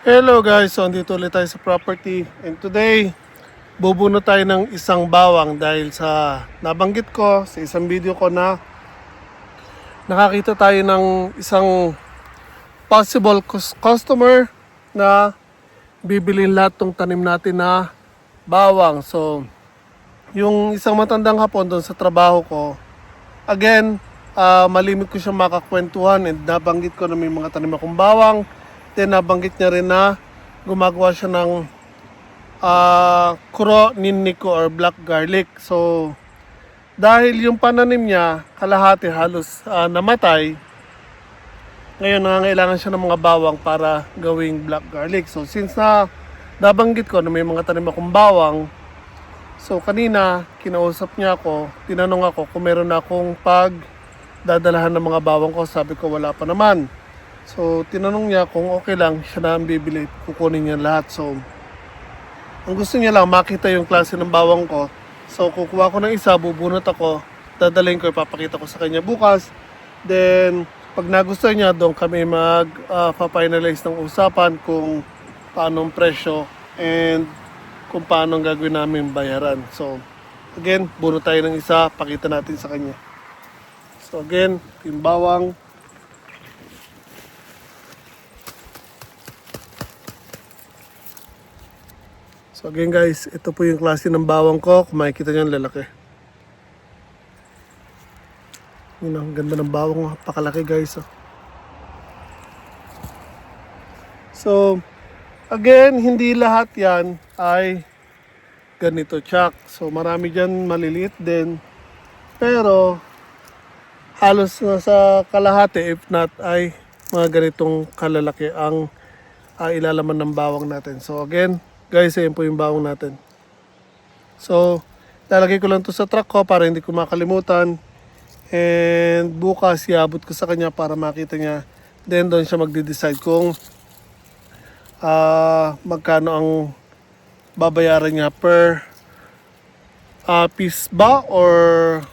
Hello guys, so andito ulit tayo sa property and today bubuno tayo ng isang bawang dahil sa nabanggit ko sa isang video ko na nakakita tayo ng isang possible customer na bibilin lahat ng tanim natin na bawang. So yung isang matandang hapon doon sa trabaho ko, again, malimit ko siya makakwentuhan and nabanggit ko na may mga tanim akong bawang. Then nabanggit niya rin na gumagawa siya ng kuro ninniko or black garlic. So dahil yung pananim niya kalahati halos namatay, ngayon nangangailangan siya ng mga bawang para gawing black garlic. So since na nabanggit ko na may mga tanim akong bawang, so kanina kinausap niya ako, tinanong ako kung meron na akong dadalahan ng mga bawang ko. Sabi ko wala pa naman. So, tinanong niya kung okay lang, siya na ang bibili, kukunin niya lahat. So, ang gusto niya lang, makita yung klase ng bawang ko. So, kukuha ko ng isa, bubunot ako, dadalhin ko, ipapakita ko sa kanya bukas. Then, pag nagustuhan niya, doon kami mag-finalize ng usapan kung paano ang presyo and kung paano ang gagawin namin bayaran. So, again, bunot tayo ng isa, pakita natin sa kanya. So, again, yung bawang. So again guys, ito po yung klase ng bawang ko. Kung makikita nyo, lalaki. Yun, ang ganda ng bawang. Pakalaki guys. So, again, hindi lahat yan ay ganito tsak. So marami dyan maliliit din. Pero, halos nasa kalahati, if not, ay mga ganitong kalalaki ang ilalaman ng bawang natin. So again, guys, ayan po yung bawang natin. So, lalagay ko lang to sa truck ko para hindi ko makalimutan. And bukas, iabot ko sa kanya para makita niya. Then, doon siya magde-decide kung magkano ang babayaran niya per piece ba or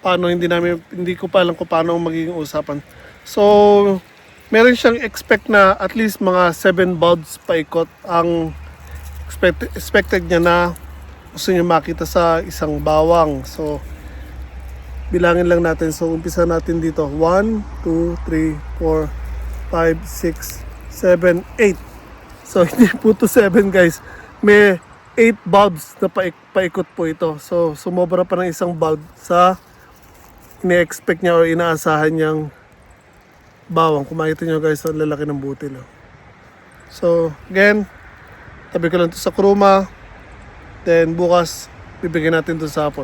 paano. Hindi ko pa alam kung paano ang magiging usapan. So, meron siyang expect na at least mga 7 bulbs paikot ang expected niya na gusto niya makita sa isang bawang. So, bilangin lang natin. So, umpisa natin dito. 1, 2, 3, 4, 5, 6, 7, 8. So, hindi po to 7 guys. May 8 bulbs na paikot po ito. So, sumobra pa ng isang bulb sa ine-expect niya o inaasahan niyang bawang. Kung makita niyo guys, ang lalaki ng butil. So, again, tabi ko lang ito sa kruma. Then bukas, bibigyan natin ito sa hapon.